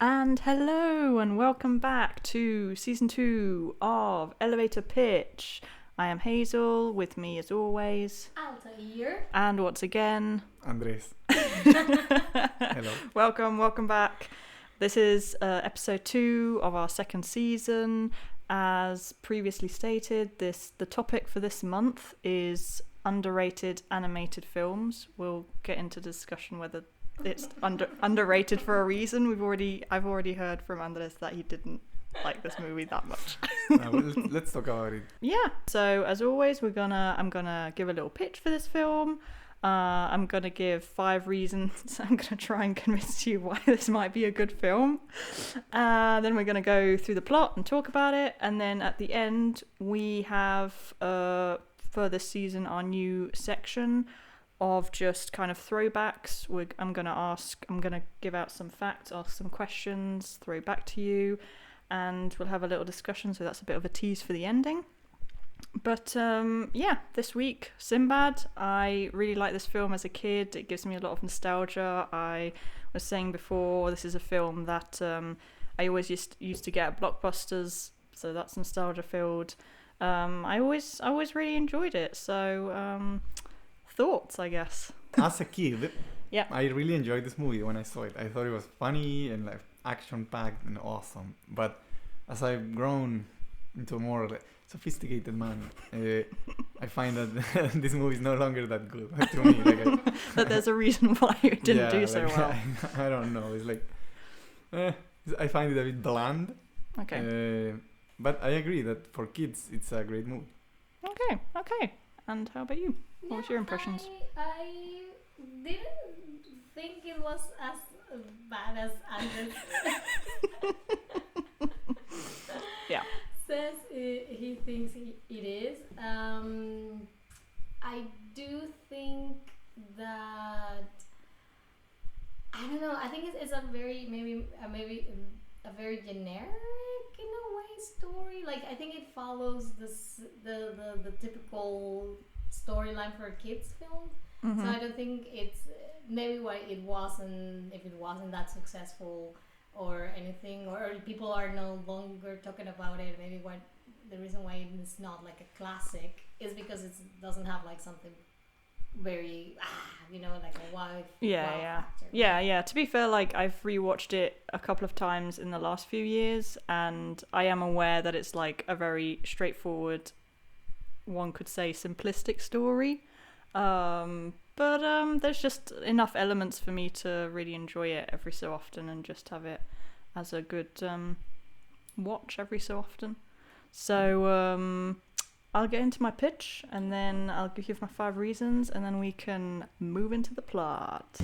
And hello and welcome back to season 2 of Elevator Pitch. I am Hazel, with me as always. Altair. And once again, Andres. Hello. Welcome back. This is episode 2 of our second season. As previously stated, the topic for this month is underrated animated films. We'll get into discussion whether it's underrated for a reason. I've already heard from Andres that he didn't like this movie that much. Let's talk about it. Yeah. So as always, I'm gonna give a little pitch for this film. I'm gonna give 5 reasons. I'm gonna try and convince you why this might be a good film. Then we're gonna go through the plot and talk about it. And then at the end, we have for this season our new section of just kind of throwbacks. I'm gonna give out some facts, ask some questions, throw back to you, and we'll have a little discussion. So that's a bit of a tease for the ending. But this week, Sinbad. I really like this film as a kid. It gives me a lot of nostalgia. I was saying before, this is a film that I always used to get at Blockbusters, so that's nostalgia filled. I always really enjoyed it. So thoughts, I guess. As a kid, yeah, I really enjoyed this movie when I saw it. I thought it was funny and like action-packed and awesome. But as I've grown into a more sophisticated man, I find that this movie is no longer that good to me. That there's a reason why you didn't do so well. I don't know. It's like I find it a bit bland. Okay. But I agree that for kids, it's a great movie. Okay. And how about you? What was your impressions? I didn't think it was as bad as Anders Yeah. says he thinks it is. I do think that I don't know. I think it's a very maybe a very generic in a way story. Like I think it follows the typical storyline for a kids film. Mm-hmm. So I don't think it's maybe why it wasn't that successful or anything, or people are no longer talking about it. Maybe what the reason why it's not like a classic is because it doesn't have like something very like a wow factor. Yeah. To be fair, like I've rewatched it a couple of times in the last few years, and I am aware that it's like a very straightforward, one could say simplistic story. But there's just enough elements for me to really enjoy it every so often and just have it as a good watch every so often. So I'll get into my pitch and then I'll give you my 5 reasons and then we can move into the plot.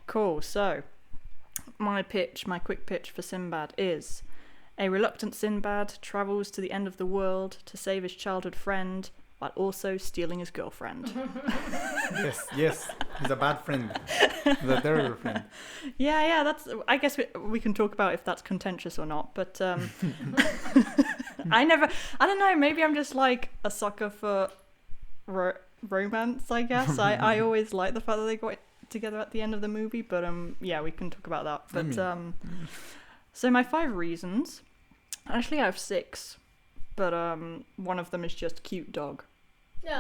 Cool, so my quick pitch for Sinbad is: a reluctant Sinbad travels to the end of the world to save his childhood friend while also stealing his girlfriend. Yes, he's a bad friend. He's a terrible friend. Yeah, that's. I guess we can talk about if that's contentious or not, but I don't know, maybe I'm just like a sucker for romance, I guess. I always like the fact that they got together at the end of the movie, but we can talk about that. But so my 5 reasons, actually I have 6, but one of them is just cute dog. Yeah.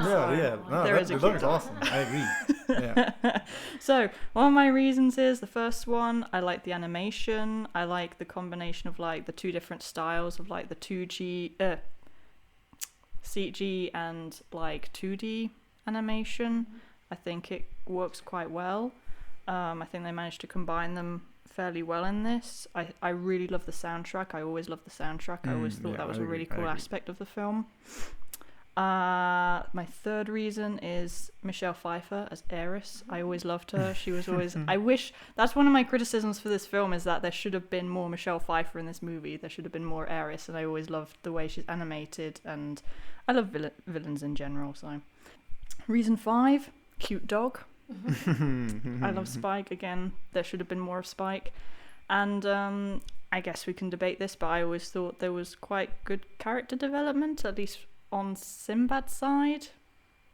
No, the dog is awesome. I agree. Yeah. So one of my reasons is, the first one, I like the animation. I like the combination of like the 2 different styles of like the 2G CG and like 2D animation. I think it works quite well. I think they managed to combine them fairly well in this. I really love the soundtrack. I always love the soundtrack. I always thought that was a really cool aspect of the film. My 3rd reason is Michelle Pfeiffer as Eris. I always loved her. She was always that's one of my criticisms for this film, is that there should have been more Michelle Pfeiffer in this movie. There should have been more Eris, and I always loved the way she's animated, and I love villains in general. So reason 5, cute dog. I love Spike. Again, there should have been more of Spike. And I guess we can debate this, but I always thought there was quite good character development, at least on Sinbad's side.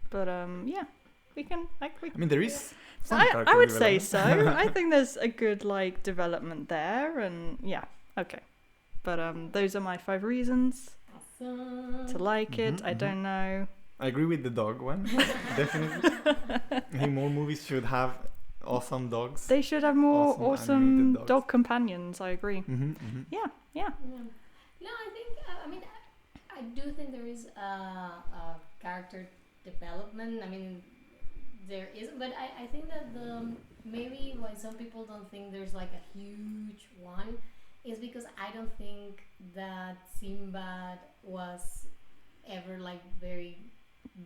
But we can. I mean, there is Some I character would say so. development. I think there's a good like development there, and yeah, okay. But those are my 5 reasons Awesome. to like it. Mhm, I mhm. don't know. I agree with the dog one. Definitely. I think more movies should have awesome dogs. They should have more Awesome awesome animated dogs. dog companions. I agree. Mm-hmm, mm-hmm. Yeah. Yeah. No, I think I mean I do think there is a character development. I mean, there is, but I think that the maybe why some people don't think there's like a huge one is because I don't think that Sinbad was ever like very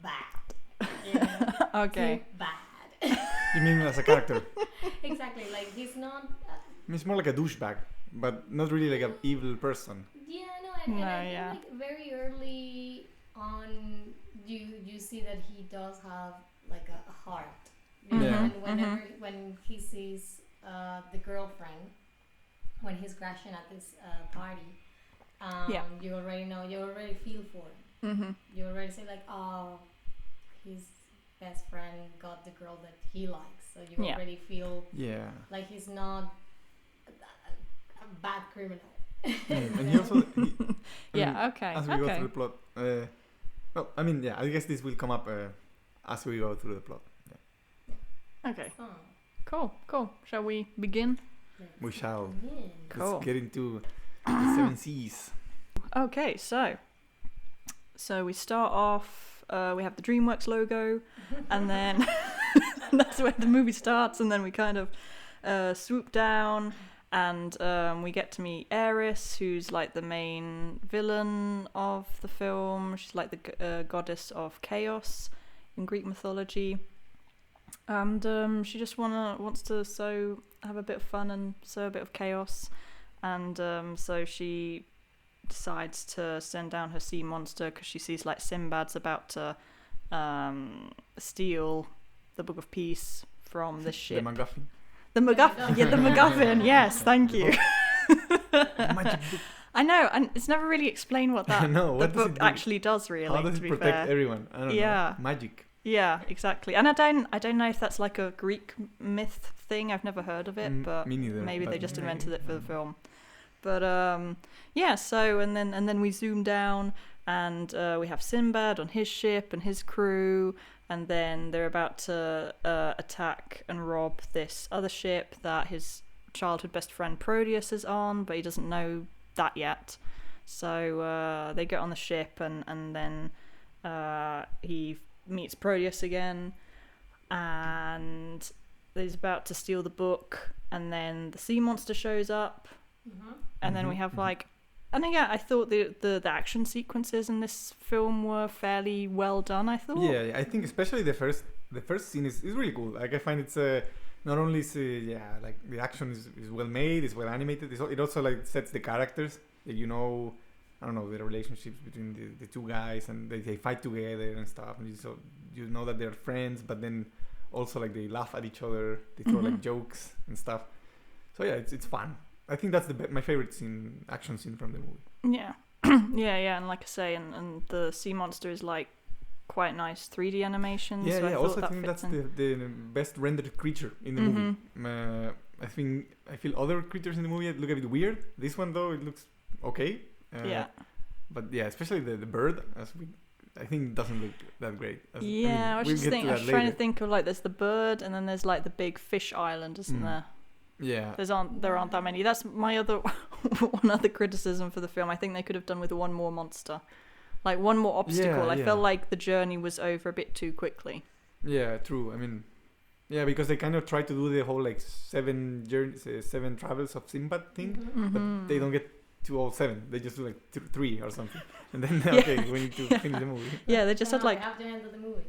bad. You know? Okay. Bad. You mean as a character? Exactly. Like he's not. He's more like a douchebag, but not really like an evil person. Yeah, no, and No, I feel yeah. like very early on, you see that he does have like a heart. You know, Yeah. and whenever when he sees the girlfriend when he's crashing at this party, Yeah. you already know, you already feel for him. Mm-hmm. You already say like, oh, his best friend got the girl that he likes, so you Yeah. already feel Yeah. like he's not a bad criminal. And he also. Yeah. Okay. As we go Okay. through the plot. Well, I mean, yeah, I guess this will come up as we go through the plot. Okay. Oh, Cool. Shall we begin? We shall. yeah. Cool. Let's get into the 7 Seas. Okay. So we start off. We have the Dreamworks logo, and then that's where the movie starts. And then we kind of swoop down, and we get to meet Eris, who's like the main villain of the film. She's like the goddess of chaos in Greek mythology, and she just wants to have a bit of fun and sow a bit of chaos, and so she decides to send down her sea monster because she sees like Sinbad's about to steal the Book of Peace from the ship. The MacGuffin. The MacGuffin. Yeah, the MacGuffin. Yes, thank you. Magic book. I know, and it's never really explained what that No, the what does book it do? actually does. Really, How does to it be protect fair. everyone? I don't Yeah. know. Magic. Yeah, exactly. And I don't know if that's like a Greek myth thing. I've never heard of it, but Me neither. maybe they but just maybe. invented it for the film. But yeah. So and then we zoom down, and we have Sinbad on his ship and his crew, and then they're about to attack and rob this other ship that his childhood best friend Proteus is on, but he doesn't know that yet. So they get on the ship, and then he meets Proteus again, and he's about to steal the book, and then the sea monster shows up, and then we have like, and yeah, I thought the action sequences in this film were fairly well done. I thought. Yeah, I think especially the first scene is really cool. Like I find it's not only like the action is well made, it's well animated. It also like sets the characters. Like, you know, I don't know, the relationships between the two guys, and they fight together and stuff. And so you know that they're friends, but then also like they laugh at each other. They throw like jokes and stuff. So yeah, it's fun. I think that's my favorite action scene from the movie. Yeah. yeah, and like I say, and the sea monster is like quite nice 3D animation. Yeah, so yeah. I Also, thought I that think fits that's in. the best rendered creature in the movie. I feel other creatures in the movie look a bit weird. This one though, it looks okay. Yeah. But yeah, especially the bird, I think it doesn't look that great. Yeah, I was we'll just get thinking. to I was that trying to later. think of like there's the bird, and then there's like the big fish island, isn't there? Yeah. There aren't that many. That's my other one other criticism for the film. I think they could have done with one more monster, like one more obstacle. I yeah. felt like the journey was over a bit too quickly. Yeah, true. I mean, yeah, because they kind of try to do the whole like 7 journeys, 7 travels of Sinbad thing, but they don't get to all 7. They just do like 3 or something, and then okay, we need to finish the movie. Yeah, they just had like we have the end of the movie.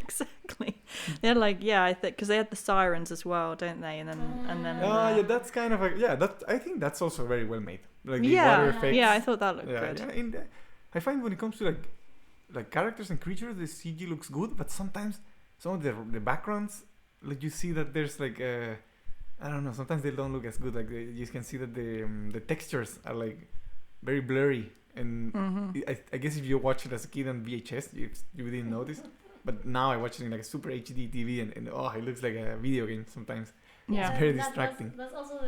exactly. They had like I think because they had the sirens as well, don't they? And then Yeah, that's kind of I think that's also very well made. Like the yeah, water effects. yeah, I thought that looked Yeah, good. yeah. I find when it comes to like characters and creatures, the CG looks good, but sometimes some of the backgrounds, like you see that there's like I don't know. Sometimes they don't look as good. Like you can see that the textures are like very blurry, and I guess if you watch it as a kid on VHS, you didn't notice. But now I watch it in like a super HD TV, and oh, it looks like a video game sometimes. Yeah. It's very distracting. That's also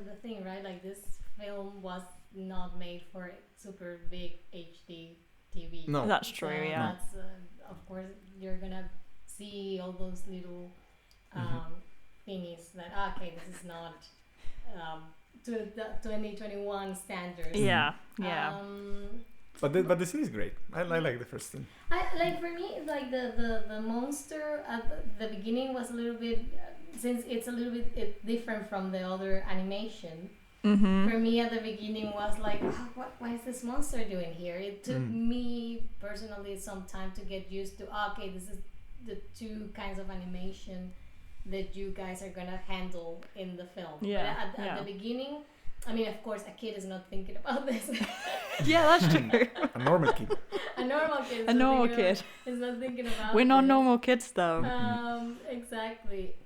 the thing, right? Like this film was not made for super big HD TV. No. That's true, So yeah. That's of course you're gonna see all those little thingies that okay, this is not to the 2021 standards. Yeah, yeah. But the scene is great. I like the first scene. Like for me, like the monster at the beginning was a little bit since it's a little bit different from the other animation. Mm-hmm. For me, at the beginning was like, oh, what is this monster doing here? It took me personally some time to get used to. Okay, this is the two kinds of animation that you guys are gonna handle in the film. Yeah, But at the beginning, I mean, of course, a kid is not thinking about this. Yeah, that's true. A normal kid. A normal kid. A normal kid. Is not thinking about. We're not this. normal kids though. Exactly.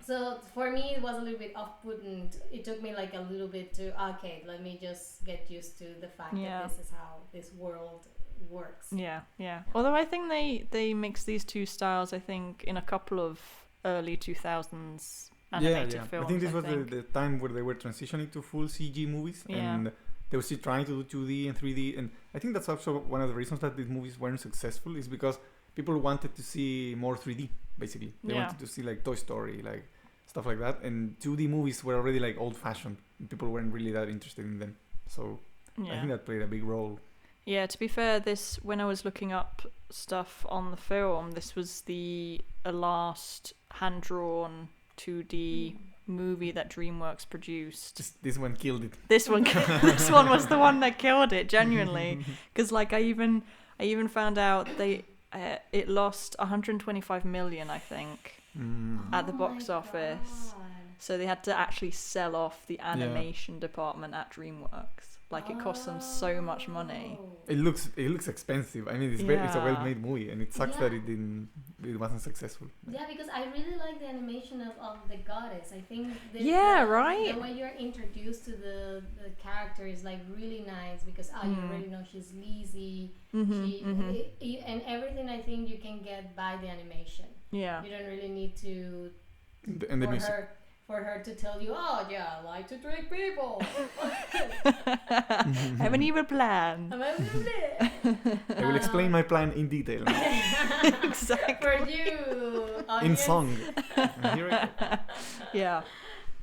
So for me, it was a little bit off-putting. It took me like a little bit to okay, let me just get used to the fact that this is how this world works. Yeah, yeah. Although I think they mix these two styles, I think, in a couple of early 2000s animated films. I think this was the time where they were transitioning to full CG movies, and they were still trying to do 2D and 3D. And I think that's also one of the reasons that these movies weren't successful is because people wanted to see more 3D, basically. They wanted to see like Toy Story, like stuff like that. And 2D movies were already like old-fashioned. People weren't really that interested in them. So I think that played a big role. Yeah, to be fair, when I was looking up stuff on the film, this was the last hand-drawn 2D movie that DreamWorks produced. Just this one killed it. This one was the one that killed it, genuinely. Because like I even found out it lost 125 million, I think, at the box office. God. So they had to actually sell off the animation department at DreamWorks. Like it cost them so much money. It looks expensive. I mean, it's a well-made movie, and it sucks that it wasn't successful. Yeah, because I really like the animation of the goddess. I think the way you're introduced to the character is like really nice because you already know she's lazy. And everything I think you can get by the animation. Yeah, you don't really need to for her to tell you, oh yeah, I like to trick people. I have an evil plan. I will explain my plan in detail. Exactly. For you, audience. In song. Here I go. Yeah.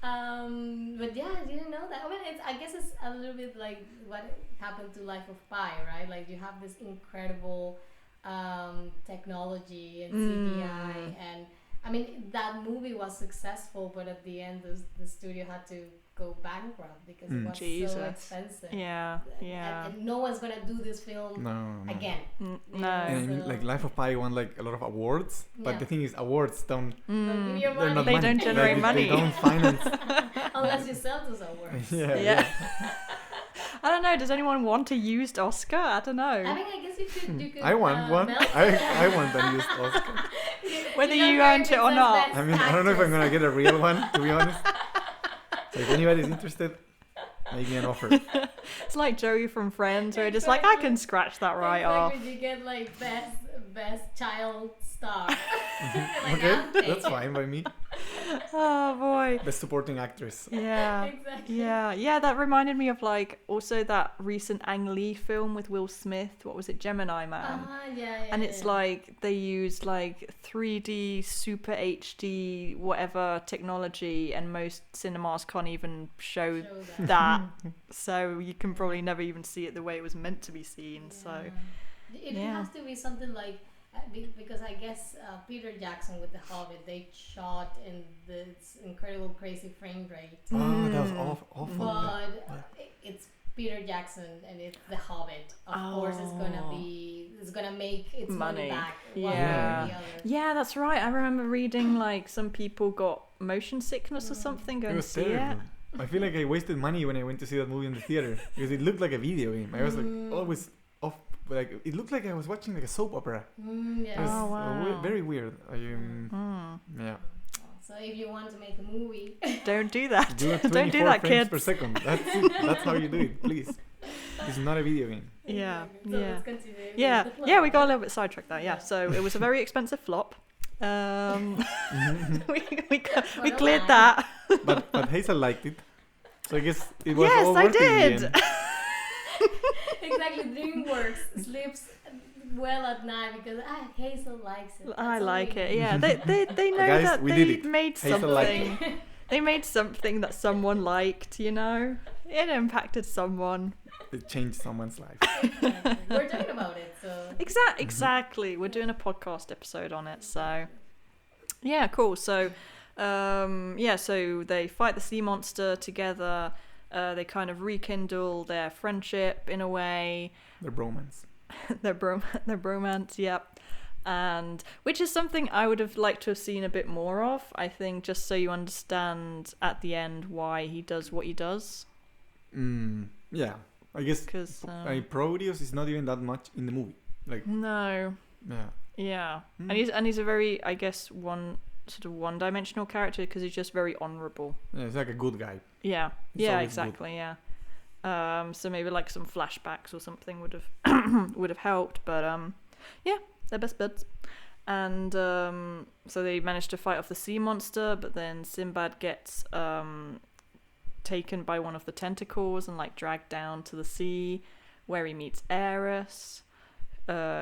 But yeah, I didn't know that. I mean, I guess it's a little bit like what happened to Life of Pi, right? Like you have this incredible technology and CGI and I mean, that movie was successful, but at the end, the studio had to go bankrupt because it was so expensive. Yeah. And no one's gonna do this film again. No. And like Life of Pi won like a lot of awards, but the thing is, awards don't. Don't give you money. They don't generate money. They don't finance. Unless you sell those awards. Yeah. I don't know. Does anyone want a used Oscar? I don't know. I mean, I guess you could. I want one. I want a used Oscar. Whether you earned it or not. I mean, I don't know if I'm gonna get a real one, to be honest. So if anybody's interested, make me an offer. It's like Joey from Friends, where just like I can scratch that right off. You get like best child star. Okay, that's fine by me. Oh boy. Best supporting actress. Yeah. Exactly. Yeah, that reminded me of like also that recent Ang Lee film with Will Smith. What was it, Gemini Man? And it's like they used like 3D super HD whatever technology, and most cinemas can't even show that. So you can probably never even see it the way it was meant to be seen. So it has to be something like. Because I guess Peter Jackson with The Hobbit, they shot in this incredible crazy frame rate. Oh, that was awful. But it's Peter Jackson and it's The Hobbit. Of course, it's gonna make its money back. One way or the other. Yeah, that's right. I remember reading like some people got motion sickness or something going to see it. I feel like I wasted money when I went to see that movie in the theater because it looked like a video game. I was like always off. Like it looked like I was watching like a soap opera. Yes. It was very weird. Yeah. So if you want to make a movie, don't do that. Do it don't do that, frames kids. per second. That's it. That's how you do it, please. It's not a video game. Yeah, Exactly. So yeah. let's continue with Yeah, the plot. yeah, we got a little bit sidetracked there. Yeah, Yeah. so it was a very expensive flop. we What a cleared lie. that. But Hazel liked it, so I guess it was Yes, all I worth it in did. the end. Exactly, Dreamworks sleeps well at night because Hazel likes it. I That's all like we it. need. Yeah, they know Guys, that we they did it. made Hazel liked something. They made something that someone liked. You know, it impacted someone. It changed someone's life. Exactly. We're talking about it, so Exactly. We're doing a podcast episode on it, so yeah, cool. So, so they fight the sea monster together. They kind of rekindle their friendship in a way. Their bromance. their bromance, yep. And which is something I would have liked to have seen a bit more of. I think just so you understand at the end why he does what he does. Yeah, I guess. Because Proteus is not even that much in the movie. Like, no, yeah. yeah, Mm. and he's a very, I guess, one-dimensional character because he's just very honourable. Yeah, it's like a good guy. Yeah, It's yeah, always exactly, yeah. So maybe like some flashbacks or something would have would have helped, but yeah, they're best buds. And so they managed to fight off the sea monster, but then Sinbad gets taken by one of the tentacles and like dragged down to the sea, where he meets Eris.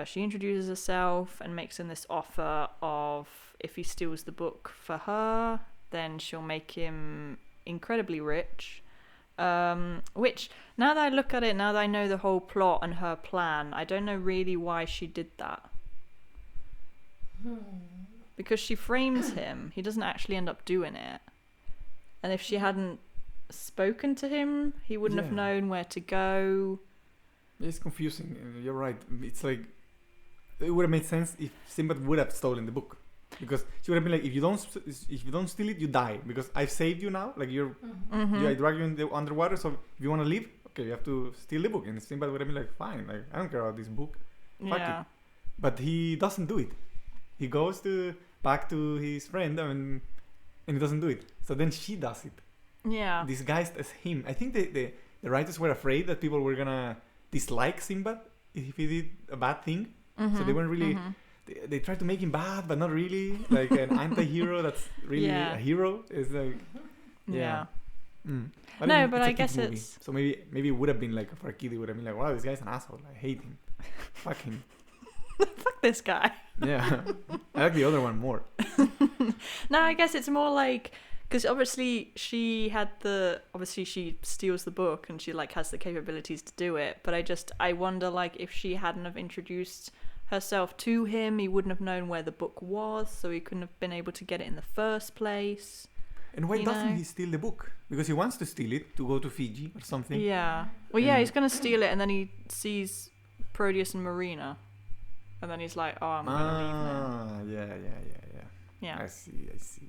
She introduces herself and makes him this offer of if he steals the book for her, then she'll make him incredibly rich. Which, now that I look at it, now that I know the whole plot and her plan, I don't know really why she did that. Because she frames him, he doesn't actually end up doing it. And if she hadn't spoken to him, he wouldn't have Yeah. known where to go. It's confusing. You're right. It's like it would have made sense if Sinbad would have stolen the book, because she would have been like, if you don't steal it, you die. Because I've saved you now. Like I drag you in the underwater. So if you want to leave, okay, you have to steal the book. And Sinbad would have been like, fine. Like I don't care about this book. Fuck Yeah. it. But he doesn't do it. He goes back to his friend and he doesn't do it. So then she does it, Yeah. disguised as him. I think the writers were afraid that people were gonna dislike Sinbad if he did a bad thing. So they weren't really. They tried to make him bad, but not really. Like an anti-hero that's really Yeah. a hero. It's like Yeah. But No, mean, but it's a I guess kid's movie. it's- so maybe it would have been like for a kid. It would have been like, wow, this guy's an asshole. I hate him. Fuck him. Fuck this guy. Yeah, I like the other one more. No, I guess it's more like, because obviously she steals the book and she like has the capabilities to do it, but I wonder like if she hadn't have introduced herself to him, he wouldn't have known where the book was, so he couldn't have been able to get it in the first place. And why You doesn't know? he steal the book? Because he wants to steal it to go to Fiji or something. Yeah. Well, yeah, And- he's gonna steal it, and then he sees Proteus and Marina, and then he's like, "Oh, I'm gonna leave now." Yeah. Yeah. I see.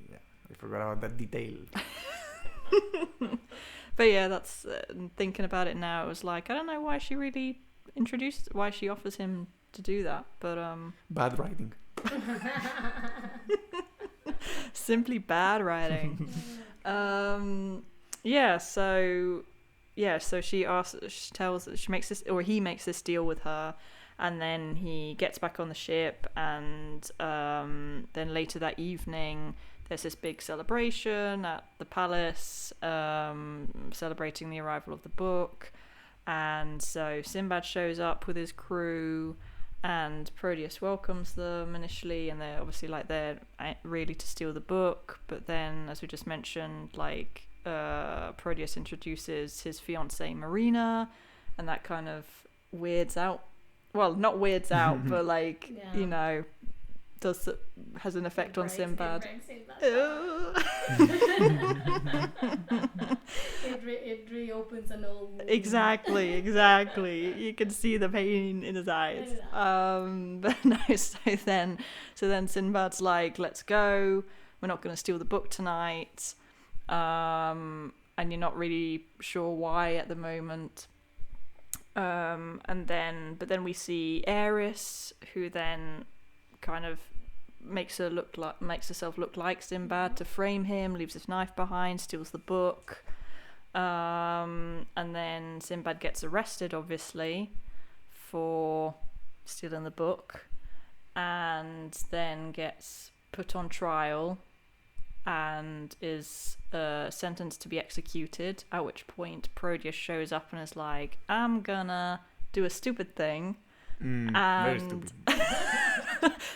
Yeah, I forgot about that detail. But yeah, that's thinking about it now. It was like, I don't know why she offers him to do that, but Bad writing. simply bad writing. So he makes this deal with her, and then he gets back on the ship, and then later that evening there's this big celebration at the palace, celebrating the arrival of the book. And so Sinbad shows up with his crew, and Proteus welcomes them initially, and they're obviously like they're really to steal the book. But then, as we just mentioned, like Proteus introduces his fiancée Marina, and that kind of weirds out. Well, not weirds out, but like Yeah. you know, has an effect on Sinbad. It reopens an old wound. Exactly. You can see the pain in his eyes. But no, so then Sinbad's like, let's go. We're not going to steal the book tonight. And you're not really sure why at the moment. But then we see Eris, who then kind of makes herself look like Sinbad to frame him, leaves his knife behind, steals the book. And then Sinbad gets arrested, obviously, for stealing the book, and then gets put on trial and is sentenced to be executed, at which point Proteus shows up and is like, I'm gonna do a stupid thing. Very stupid.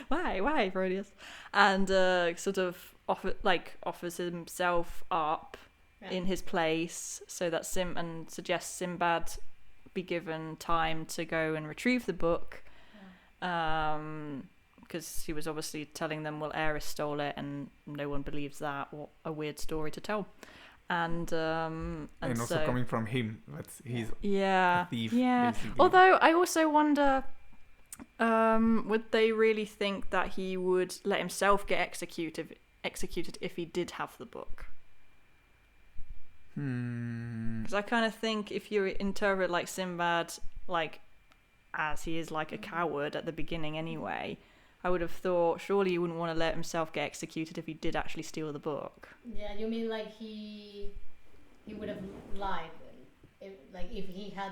Why, Proteus? And sort of offers himself up in his place so that and suggests Sinbad be given time to go and retrieve the book. Because he was obviously telling them, well, Ares stole it, and no one believes that. What a weird story to tell. And also so, coming from him, but he's a thief, yeah. basically. Although I also wonder, would they really think that he would let himself get executed if he did have the book? Because I kind of think if you interpret like Sinbad, like as he is like a coward at the beginning anyway, I would have thought surely he wouldn't want to let himself get executed if he did actually steal the book. Yeah, you mean like he would have lied, if he had.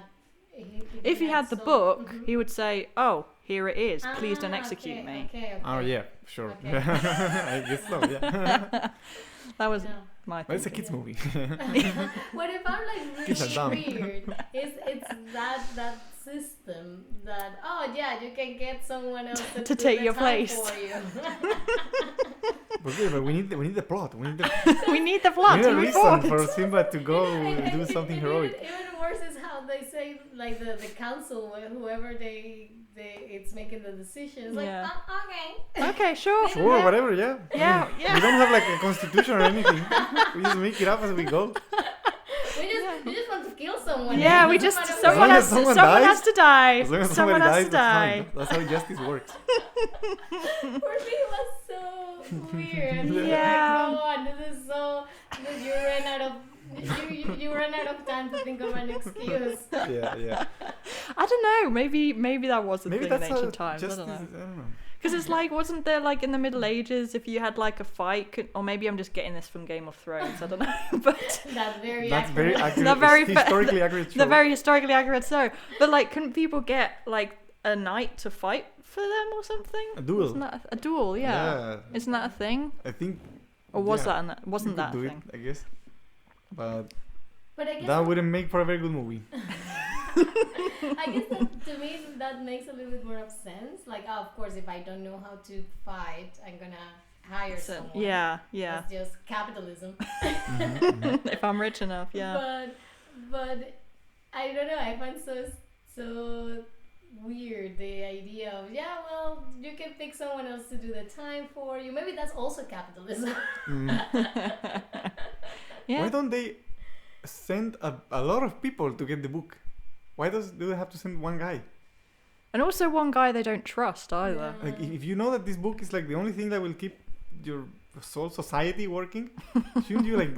If he had the book, he would say, "Oh, here it is. Please don't execute me." Okay. Oh yeah, sure. Okay. I guess so. Yeah. That was my. But it's a kids movie. What if I'm like Kids are dumb. really weird? It's that system that you can get someone else to do take the your time place. for you. But we need the plot. We need We need the plot we to need a move reason forward. for Simba to go do something Even heroic. worse is how they say, like the council, whoever it's making the decisions. Like, Yeah. okay. Okay, sure. Sure, whatever. Yeah. Yeah, yeah. We don't have like a constitution or anything. We just make it up as we go. We just want to kill someone. Yeah, we It doesn't just matter someone what- as has someone has to die. As long as Someone somebody has dies, to that's die. fine. That's how justice works. For me, it was so weird. Yeah. Like, come on, this is so. You ran out of. You ran out of time to think of an excuse. Yeah. I don't know. Maybe that was a Maybe thing in that's how ancient times. I justice. don't know. I don't know. Because it's like, wasn't there like in the Middle Ages, if you had like a fight, or maybe I'm just getting this from Game of Thrones. I don't know, but That's very very accurate. accurate. very historically accurate. they're show. very historically accurate. So, but like, couldn't people get like a knight to fight for them or something? A duel. Isn't that a duel? Yeah. Isn't that a thing? I think. Or was yeah, wasn't you that could a do thing? it, I guess. But But I guess that wouldn't make for a very good movie. I guess that, to me that makes a little bit more of sense. Like, of course, if I don't know how to fight, I'm gonna hire someone. Yeah. That's just capitalism. If I'm rich enough, yeah. But I don't know. I find so weird the idea of you can pick someone else to do the time for you. Maybe that's also capitalism. Yeah. Why don't they send a lot of people to get the book? Why do they have to send one guy? And also one guy they don't trust either. Like if you know that this book is like the only thing that will keep your whole society working, shouldn't you like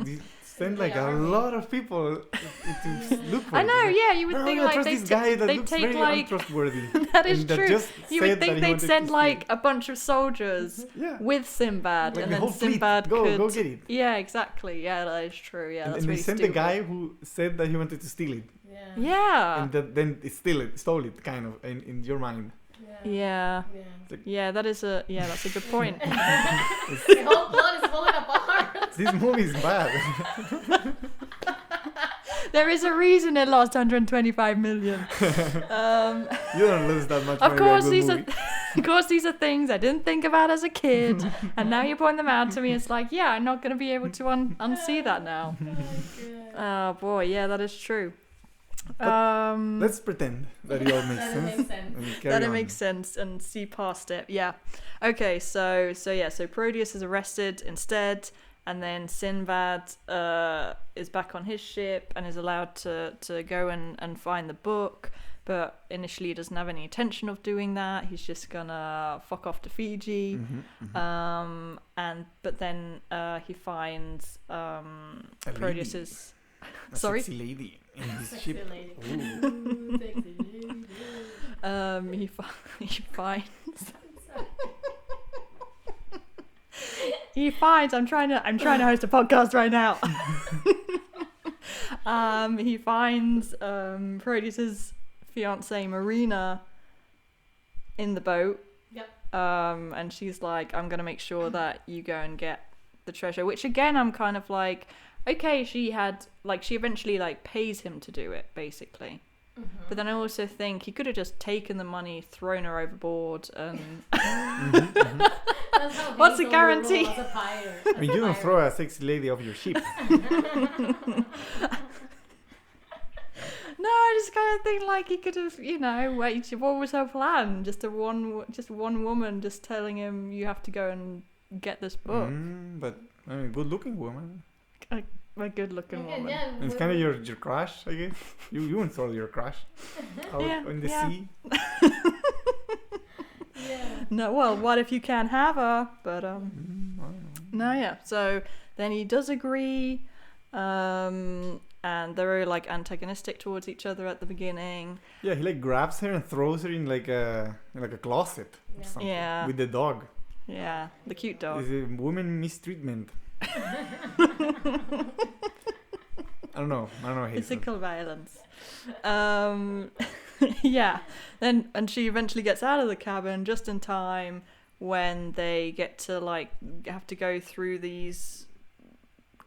send like a lot of people to look for I it? know, Like, yeah, you would "Oh, think yeah, like trust this guy that they looks take very like untrustworthy. that is and that true. just You said would that think he they'd wanted to send steal like a bunch of soldiers Yeah. with Sinbad, Like and the then whole fleet. Sinbad Go could get it. Yeah, exactly. Yeah, that is true. Yeah, and that's they really sent stupid. the guy who said that he wanted to steal it, Yeah. and then it stole it, kind of in your mind. Yeah. Yeah, that's a good point. The whole plot is falling apart. This movie is bad. There is a reason it lost 125 million. You don't lose that much. Of money course, on a good movie. these are things I didn't think about as a kid, and now you point them out to me. It's like, yeah, I'm not going to be able to unsee that now. Oh boy, yeah, that is true. Let's pretend that it all makes That sense. makes sense. And carry That it on. makes sense and see past it. Yeah. Okay. So Proteus is arrested instead, and then Sinbad is back on his ship and is allowed to go and find the book. But initially, he doesn't have any intention of doing that. He's just gonna fuck off to Fiji. But then he finds Proteus's. A Sorry? sexy lady in his Sexy ship. lady. Ooh. Ooh, sexy lady. He finds. He finds. I'm trying to host a podcast right now. He finds Proteus's fiancée Marina in the boat. Yep. And she's like, I'm gonna make sure that you go and get the treasure. Which again, I'm kind of like, okay, she eventually like pays him to do it, basically. But then I also think he could have just taken the money, thrown her overboard, and That's how What's the Hazel guarantee? will roll as a pirate. I mean, you don't throw a sexy lady off your ship. no, I just kind of think like he could have, what was her plan? Just one woman just telling him you have to go and get this book. But I mean, good-looking woman. A good-looking woman. Yeah, It's kind of your crush, I guess. You wouldn't throw your crush out in the sea. yeah. No, well, what if you can't have her? But I don't know. no, yeah. So then he does agree, and they're very like antagonistic towards each other at the beginning. Yeah, he like grabs her and throws her in like a closet or Yeah. something Yeah. with the dog. Yeah, the cute dog. It's a woman mistreatment. I don't know. Hazel. Physical violence. Yeah. And she eventually gets out of the cabin just in time when they get to like have to go through these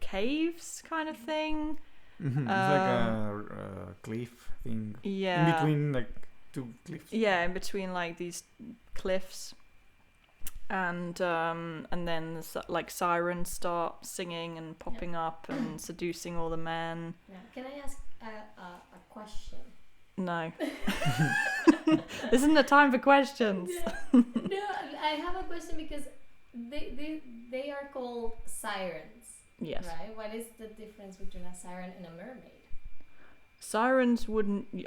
caves kind of thing. It's like a cliff thing. Yeah. In between like two cliffs. Yeah, in between like these cliffs. And then like sirens start singing and popping up and seducing all the men. Yeah. Can I ask a question? No. This isn't a time for questions. No, I have a question because they are called sirens. Yes. Right? What is the difference between a siren and a mermaid? Sirens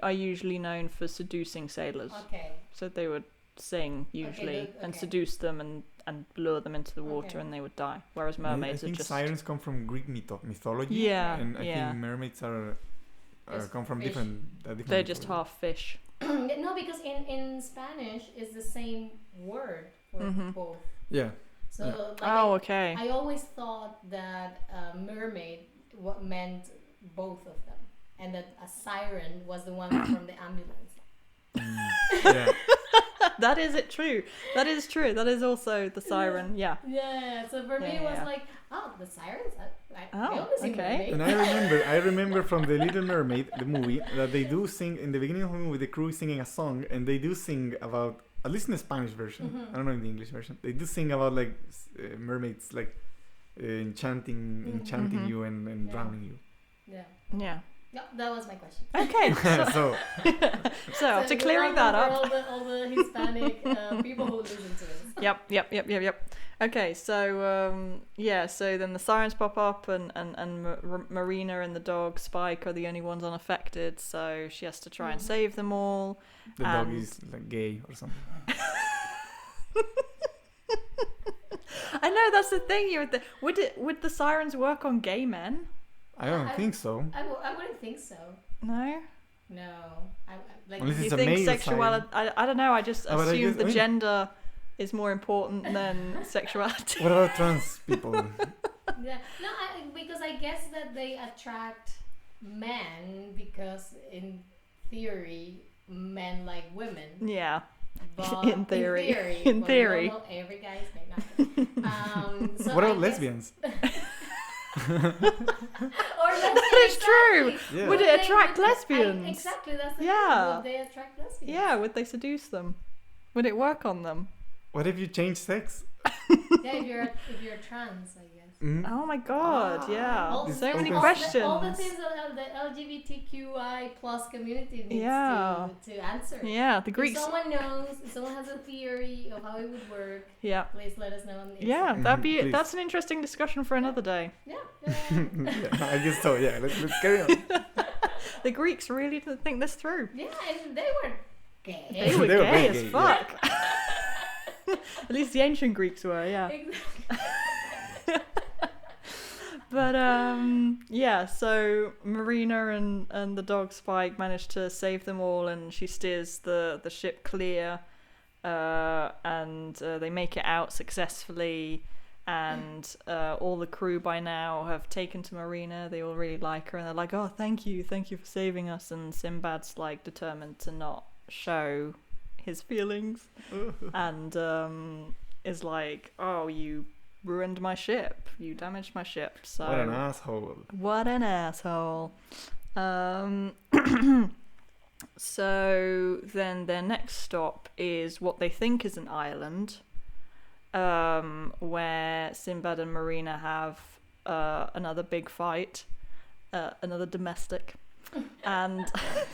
are usually known for seducing sailors. Okay. So they would sing usually and okay. seduce them and lure them into the water and they would die. Whereas mermaids I think are just sirens come from Greek mythology. Yeah, And I yeah. think mermaids are come from fish. different. they're just mythology. half fish. No, because in Spanish it's the same word for both. Yeah. So Yeah. like Oh, okay. I always thought that mermaid meant both of them, and that a siren was the one from the ambulance. Yeah. That is true. That is true. That is also the siren. Yeah. Yeah. So for me Yeah, it was yeah. like, oh, the sirens. I Oh, only see okay. mermaids. And I remember from the Little Mermaid, the movie, that they do sing in the beginning of the movie. The crew is singing a song, and they do sing about, at least in the Spanish version. I don't know in the English version. They do sing about like mermaids, like enchanting you and Yeah. drowning you. Yeah. Yeah. Yeah, that was my question. Okay. So So after you're clearing welcome that for up. all the Hispanic people who listen to this. Yep. Okay, so so then the sirens pop up and Marina and the dog Spike are the only ones unaffected, so she has to try and save them all. the dog And- is like gay or something. I know that's the thing here. Would the sirens work on gay men? I don't think so. I wouldn't think so. No. No. Like Unless Do you it's a think male sexuality? I don't know. I just but I assume guess- the I mean- gender is more important than sexuality. What about trans people? Yeah. No, because I guess that they attract men because in theory men like women. Yeah. But In theory. in In well, theory. we all know every guy is made not. So What I about guess- lesbians? Or lesbians, That is true. exactly. Yeah. Would Would it they- attract would they- lesbians? Exactly, that's the Yeah. thing. Would they attract lesbians? Yeah. Would they seduce them? Would it work on them? What if you change sex? Yeah, if you're trans, I guess. Mhm. Oh my god, yeah. All- This So many opens- questions. All the things that the LGBTQI plus community needs Yeah. to answer. Yeah, the If Greeks. someone knows, if someone has a theory of how it would work, Yeah. please let us know on the Yeah, Instagram. that'd be Please. that's an interesting discussion for another day. Yeah. Yeah, I guess so. Yeah, let's carry on. The Greeks really didn't think this through. Yeah, and they were gay. They were They were gay very as gay, fuck. At least the ancient Greeks were, yeah. Exactly. But yeah, so Marina and the dog Spike manage to save them all, and she steers the ship clear, and they make it out successfully. and all the crew by now have taken to Marina. They all really like her, and they're like, "Oh, thank you for saving us." And Sinbad's like determined to not show his feelings, and is like, "Oh, you ruined my ship. You damaged my ship." So What an asshole. What an asshole. So then their next stop is what they think is an island, where Sinbad and Marina have another big fight, another domestic. And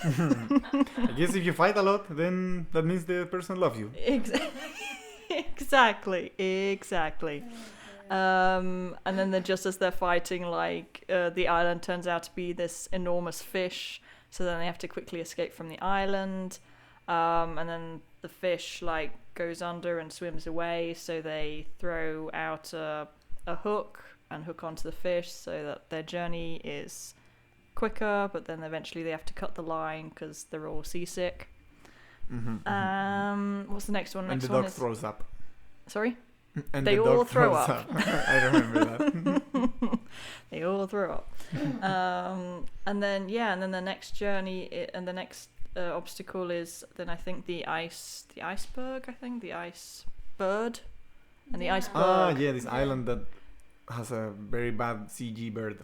I guess if you fight a lot, then that means the person loves you. Exactly. And then just as they're fighting, like the island turns out to be this enormous fish, so then they have to quickly escape from the island, and then the fish like goes under and swims away, so they throw out a hook and hook onto the fish so that their journey is quicker, but then eventually they have to cut the line because they're all seasick. What's the next one? And Next the one dog is... throws up. Sorry? And They the all dog throw throws up. I remember that. They all throw up. And then the next journey and the next obstacle is then I think the iceberg, and the iceberg. Yeah, this island that has a very bad CG bird.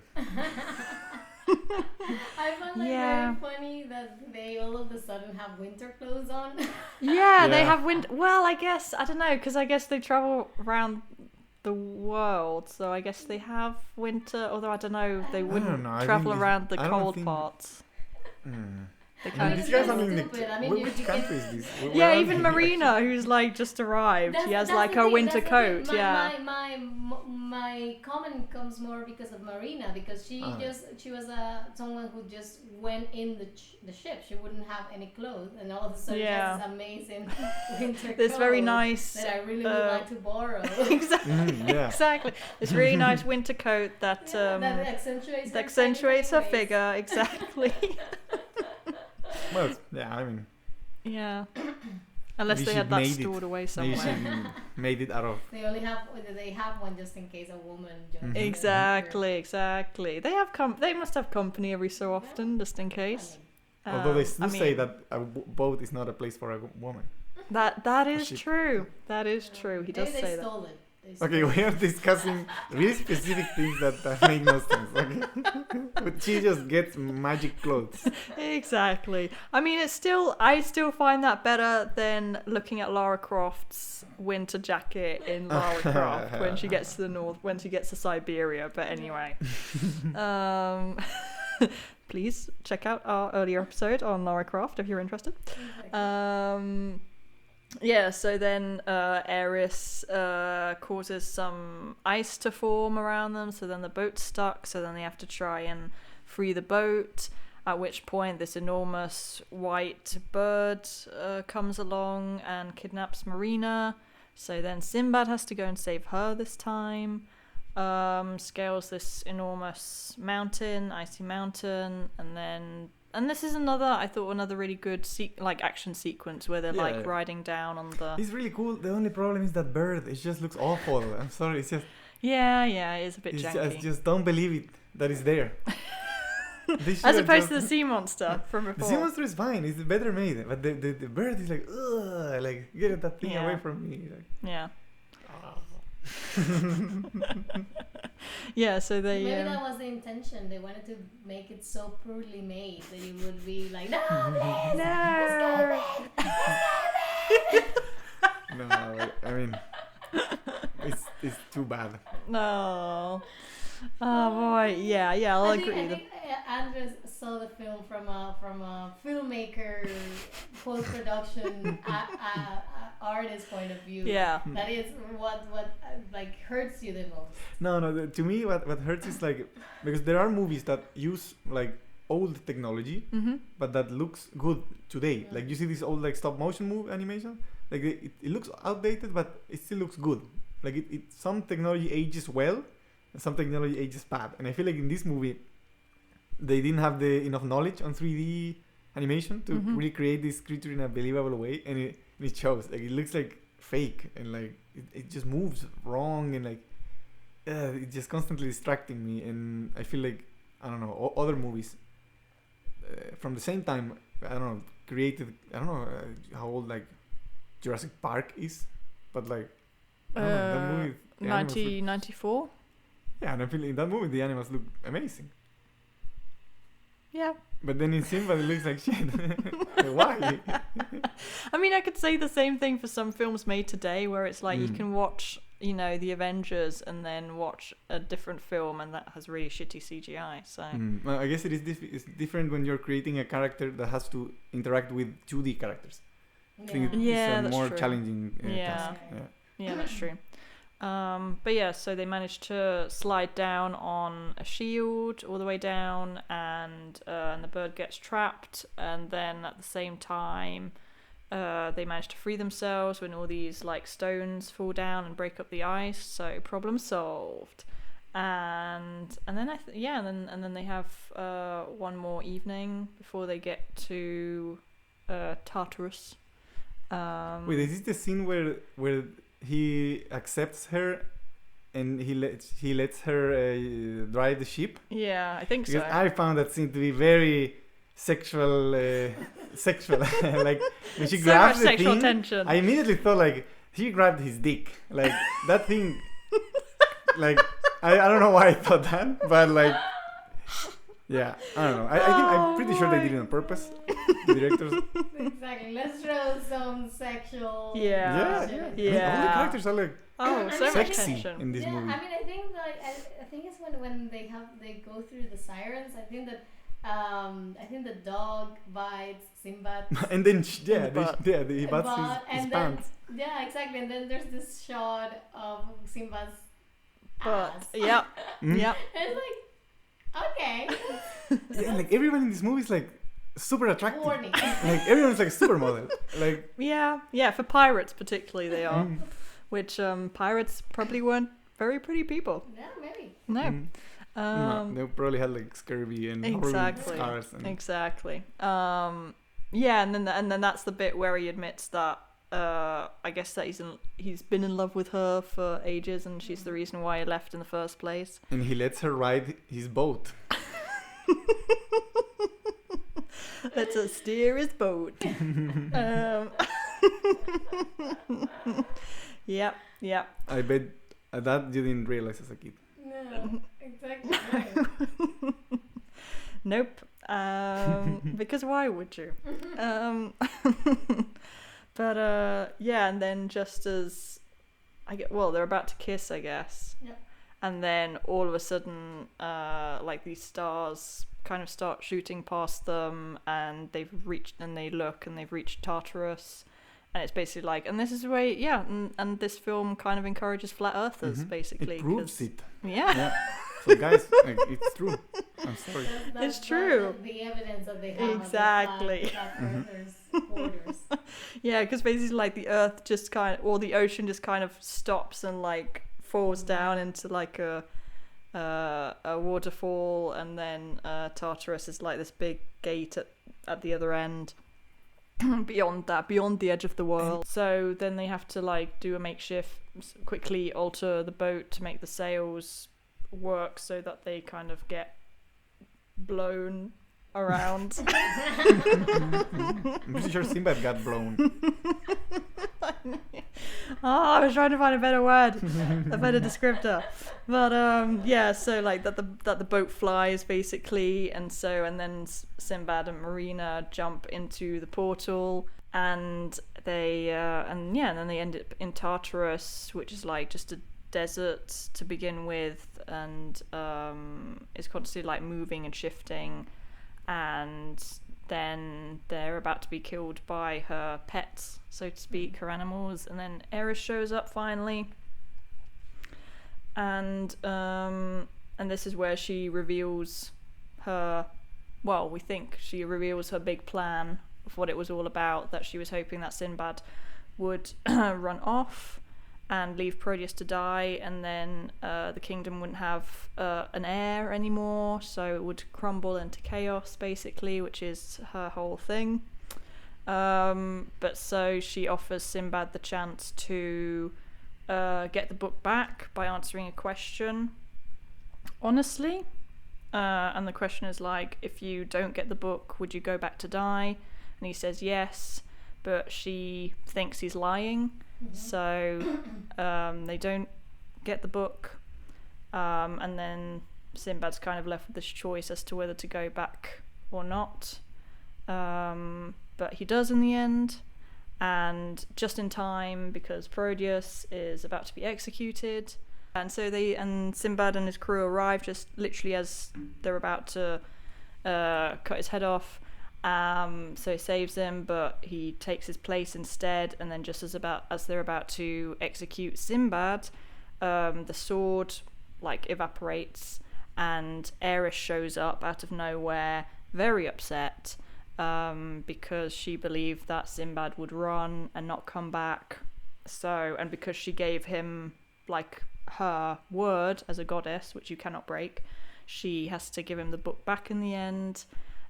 I found it very funny that they all of a sudden have winter clothes on. Yeah, they have winter. Well, I guess I don't know, because I guess they travel around the world, so I guess they have winter. Although I don't know, they wouldn't travel around the cold parts. They kind These of guys so are in stupid. I mean, which country is this? Where yeah, are even they? Marina, who's like just arrived, she has That's like the her thing, winter that's the thing. coat. My comment comes more because of Marina, because she was someone who just went in the ship. She wouldn't have any clothes, and all of a sudden she has this amazing winter This coat very nice that I really would like to borrow. Exactly. This really nice winter coat that that accentuates her waist. figure. Exactly. Well, yeah, I mean, Yeah. Unless Maybe they she had that made it. stored away maybe somewhere. she made it out of. They have one just in case a woman joins. Exactly. They must have company every so often, just in case. Although they still say that a boat is not a place for a woman. That is ship. true. That is true. He does Maybe say they that. stole it. Okay, we are discussing really specific things that make no sense. Okay, but she just gets magic clothes. Exactly. I mean, I still find that better than looking at Lara Croft's winter jacket in Lara Croft when she gets to the north, when she gets to Siberia. But anyway, please check out our earlier episode on Lara Croft if you're interested. Yeah, so then Eris causes some ice to form around them, so then the boat's stuck, so then they have to try and free the boat, at which point this enormous white bird comes along and kidnaps Marina, so then Sinbad has to go and save her this time, scales this enormous mountain, icy mountain, and this is another really good action sequence where they're riding down on the... It's really cool. The only problem is that bird. It just looks awful. I'm sorry. It's just... Yeah, it is a bit janky. I just don't believe it that it's there. As opposed to the sea monster from before. The sea monster is fine. It's better made. But the bird is like, ugh, like, get that thing away from me. Like, yeah. Yeah, so they... Maybe that was the intention. They wanted to make it so poorly made that you would be like, no, please, no, I mean, it's too bad. No. Oh boy, yeah, I'll agree. I think Andres saw the film from a filmmaker, post-production artist point of view. Yeah. That is what like hurts you the most. No. To me, what hurts is like, because there are movies that use like old technology, but that looks good today. Like you see this old like stop motion animation, like it looks outdated, but it still looks good. Like some technology ages well, and some technology ages bad. And I feel like in this movie, they didn't have enough knowledge on 3D animation to recreate this creature in a believable way, and it shows. Like it looks like fake, and like it just moves wrong, and like it's just constantly distracting me, and I feel like I don't know other movies from the same time. I don't know created. I don't know how old like Jurassic Park is, but like I don't know, that movie. The animals look- 1994. Yeah, and I feel like in that movie the animals look amazing. Yeah. But then in Sinbad it looks like shit. Why? I mean, I could say the same thing for some films made today, where it's like you Mm. can watch, you know, The Avengers and then watch a different film, and that has really shitty CGI. So Well, I guess it is it's different when you're creating a character that has to interact with 2D characters. I think it's Yeah, a that's more true. challenging Yeah. task. Yeah. yeah, that's true. But yeah, so they managed to slide down on a shield all the way down, and the bird gets trapped, and then at the same time, they manage to free themselves when all these like stones fall down and break up the ice. So problem solved. And then and then they have one more evening before they get to Tartarus. Wait, is this the scene where he accepts her and he lets her drive the ship? Yeah, I think Because so. I found that scene to be very sexual. Like when she So grabs much the sexual thing, tension. I immediately thought like he grabbed his dick. Like that thing. Like I don't know why I thought that, but like yeah, I don't know. I think I'm pretty sure they did it on purpose. The directors. Exactly. Let's throw some sexual. Yeah. shit. I mean, all the Yeah. characters are like Oh, so much sexy tension. in this Yeah, movie. I mean, I think like I think it's when they go through the sirens. I think that the dog bites Sinbad. And then he butt. bats his And then pants. yeah, exactly. And then there's this shot of Sinbad's But ass. yeah, Mm. yeah. And it's like, okay, Yeah, like everyone in this movie is like super attractive. horny. Like everyone's like supermodel. Like Yeah, for pirates particularly they are. mm, Which pirates probably weren't very pretty people. Yeah, maybe. No. mm. No, they probably had like scurvy and horrible Exactly. scars. And Exactly. Yeah, and then that's the bit where he admits that I guess that he's been in love with her for ages, and she's the reason why he left in the first place. and he lets her ride his boat. Let's steer his boat. Yep. I bet that you didn't realize as a kid. No, exactly. Right. Nope. Because why would you? But yeah, and then just as they're about to kiss, I guess. Yep. And then all of a sudden, like these stars kind of start shooting past them, and they look and they've reached Tartarus. And it's basically like, and this is where, and this film kind of encourages flat earthers, Mhm. basically. It proves 'cause- it. Yeah. Yeah. So guys, like, it's true. I'm sorry. That's It's true. The evidence that they have. Exactly. Of the flat earthers' borders. Yeah, because basically, like, the earth just or the ocean just kind of stops and, like, falls down into, like, a waterfall, and then Tartarus is, like, this big gate at the other end. Beyond the edge of the world. So then they have to, like, do a makeshift, quickly alter the boat to make the sails work so that they kind of get blown around. I'm pretty sure Sinbad got blown. I was trying to find a better word, a better descriptor. But yeah, so like that the boat flies basically, and then Sinbad and Marina jump into the portal, and they and then they end up in Tartarus, which is like just a desert to begin with, and is constantly like moving and shifting, and then they're about to be killed by her pets, so to speak, her animals, and then Eris shows up finally, and this is where she reveals we think she reveals her big plan of what it was all about, that she was hoping that Sinbad would run off and leave Proteus to die, and then the kingdom wouldn't have an heir anymore, so it would crumble into chaos basically, which is her whole thing. But so she offers Sinbad the chance to get the book back by answering a question honestly. And the question is like, if you don't get the book, would you go back to die? And he says yes, but she thinks he's lying. So they don't get the book. And then Sinbad's kind of left with this choice as to whether to go back or not. But he does in the end. And just in time, because Proteus is about to be executed. And so Sinbad and his crew arrive just literally as they're about to cut his head off. So he saves him, but he takes his place instead. And then just as they're about to execute Sinbad, the sword like evaporates, and Eris shows up out of nowhere, very upset, because she believed that Sinbad would run and not come back. And because she gave him like her word as a goddess, which you cannot break, she has to give him the book back in the end.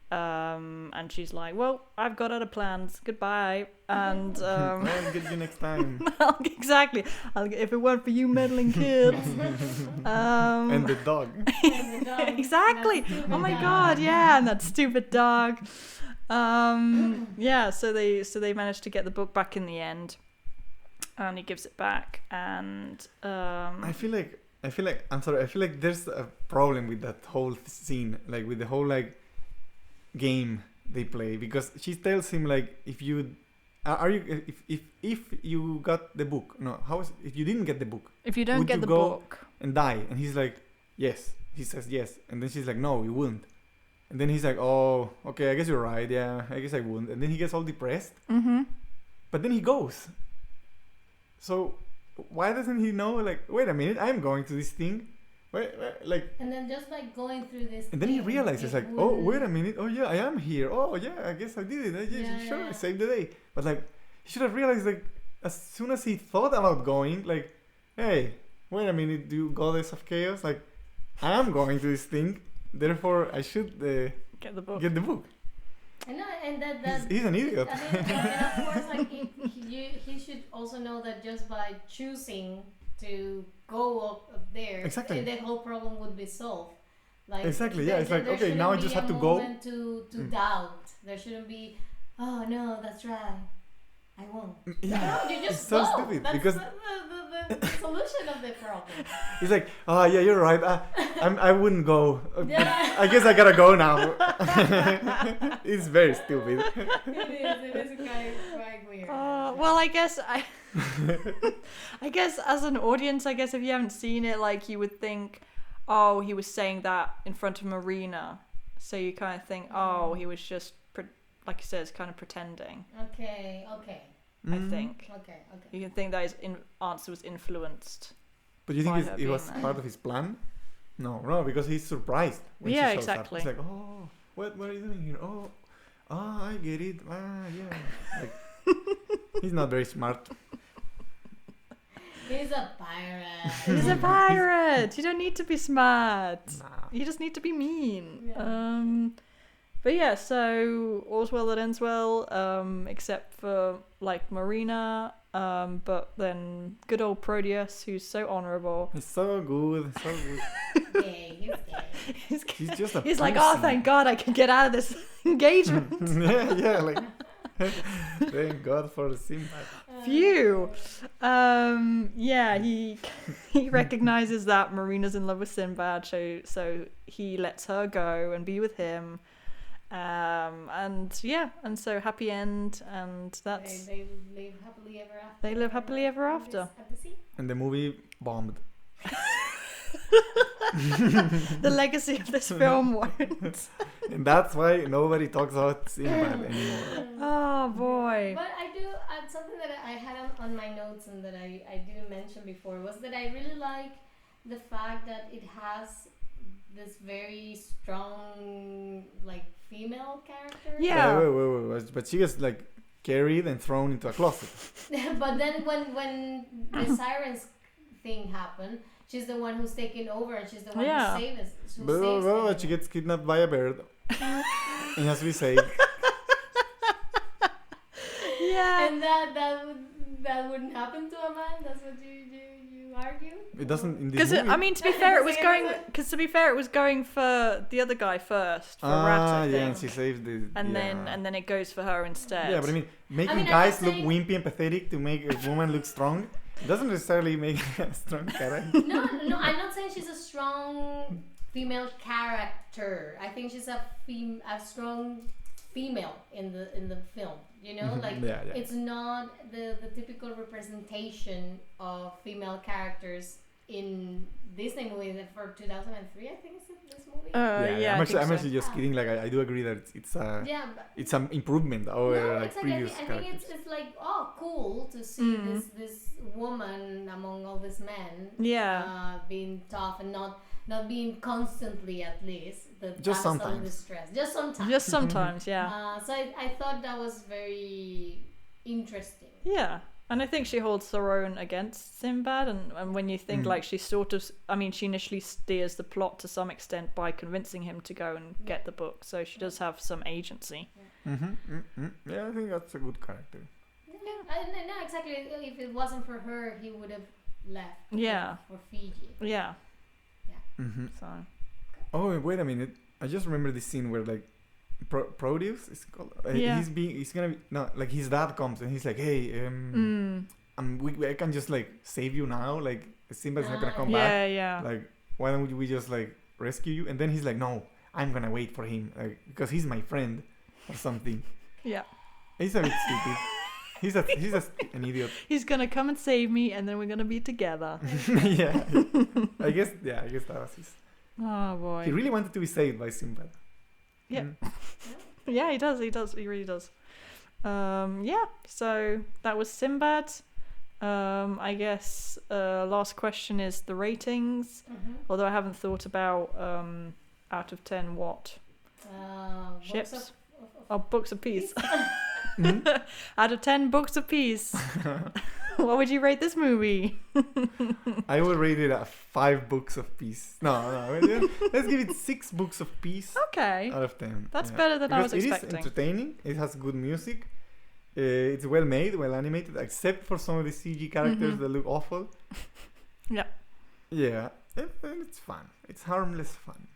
And she's like, well, I've got other plans, goodbye. And I'll get you next time. Exactly. If it weren't for you meddling kids. And the dog. Exactly. Oh my god, yeah, and that stupid dog. Yeah, so they managed to get the book back in the end. And he gives it back, and I feel like there's a problem with that whole scene, like with the whole like game they play, because she tells him like, if you got the book, if you didn't get the book, if you don't get the book and die, and he's like yes, he says yes, and then she's like no, you wouldn't, and then he's like, oh okay, I guess you're right, yeah, I guess I wouldn't, and then he gets all depressed, but then he goes. So why doesn't he know, like, wait a minute, I'm going to this thing, like, and then just like going through this, and then he realizes like, oh wait a minute, oh yeah, I am here, oh yeah, I guess I did it, I saved the day. But like, he should have realized like as soon as he thought about going, like, hey, wait a minute, you goddess of chaos, like, I am going to this thing, therefore I should get the book. I know, and that he's an idiot. And of course, like he should also know that just by choosing to go up there, exactly, the whole problem would be solved. Like, exactly, yeah. It's like, okay, now I just have to go. To doubt. There shouldn't be, oh no, that's right, I won't. Yeah, no, you just it's so go. stupid, that's because the solution of the problem. He's like, oh yeah, you're right. I wouldn't go. Yeah. I guess I gotta go now. It's very stupid. It is quite weird. Well, I guess I guess as an audience, I guess if you haven't seen it, like, you would think, oh, he was saying that in front of Marina, so you kind of think, oh, he was just like you said, it's kind of pretending. Okay. I think. Okay. You can think that his answer was influenced. But you think it was part of his plan? No, because he's surprised when she shows exactly. up. He's like, oh, what are you doing here? Oh, I get it. Yeah. Like, he's not very smart. He's a pirate. He's a pirate. You don't need to be smart. Nah. You just need to be mean. Yeah. But yeah, so all's well that ends well, except for like Marina, but then good old Proteus, who's so honorable. He's so good. He's He's just a He's like, oh, thank God I can get out of this engagement. yeah, like, thank God for Sinbad. Phew. Yeah, he recognizes that Marina's in love with Sinbad, so he lets her go and be with him. And so happy end, and that's they live happily ever after. They live happily ever after. At the sea. And the movie bombed. The legacy of this film won't. And that's why nobody talks about Sinbad anymore. Oh boy. But I do something that I had on my notes and that I didn't mention before was that I really like the fact that it has this very strong like female character. Yeah. Wait. But she gets like carried and thrown into a closet. But then when the sirens thing happened, she's the one who's taking over, and she's the one who saves us. But she gets kidnapped by a bird and has to be saved. Yeah. And that wouldn't happen to a man. That's what you argue. It doesn't in this Because movie. I mean, to be fair, it was Doesn't going. it? Because to be fair, it was going for the other guy first for Rat, I yeah, and think. she saves the. and then it goes for her instead. Yeah, but I mean, making I'm guys not look saying- wimpy and pathetic to make a woman look strong doesn't necessarily make a strong character. No, I'm not saying she's a strong female character. I think she's a strong female in the film. You know, like Yeah. it's not the typical representation of female characters in Disney movies for 2003. I think it's this movie. Yeah, I'm I actually, think so. actually just kidding. Like I do agree that it's Yeah, but it's an improvement over no, like exactly. previous I think characters. it's like cool to see this woman among all these men. Yeah. Being tough and not being constantly, at least the Just damsel in sometimes. distress. Just sometimes. Just sometimes, yeah. So I thought that was very interesting. Yeah. And I think she holds her own against Sinbad, and when you think like she sort of, I mean, she initially steers the plot to some extent by convincing him to go and get the book, so she does have some agency. Yeah, I think that's a good character. No, exactly. If it wasn't for her, he would have left. Yeah. For Fiji. Yeah. Mm-hmm. So. Oh, wait a minute! I just remember this scene where like Produce is called. Yeah. He's gonna be no, like his dad comes and he's like, hey, I can just like save you now. Like Simba's not gonna come back. Yeah. Like, why don't we just like rescue you? And then he's like, no, I'm gonna wait for him, like, because he's my friend or something. Yeah. He's a bit stupid. He's an idiot. He's gonna come and save me, and then we're gonna be together. Yeah. I guess that was his. Oh boy. He really wanted to be saved by Sinbad. Yeah. Mm. Yeah, he does. He really does. Yeah. So that was Sinbad. I guess last question is the ratings. Although I haven't thought about out of 10 what ships. Books of peace. Out of 10 books of peace, what would you rate this movie? I would rate it 5 books of peace. No. Let's give it 6 books of peace. Okay. Out of 10. That's better than I was Because expecting. It is entertaining. It has good music. It's well made, well animated, except for some of the CG characters that look awful. Yeah. Yeah. And it's fun. It's harmless fun.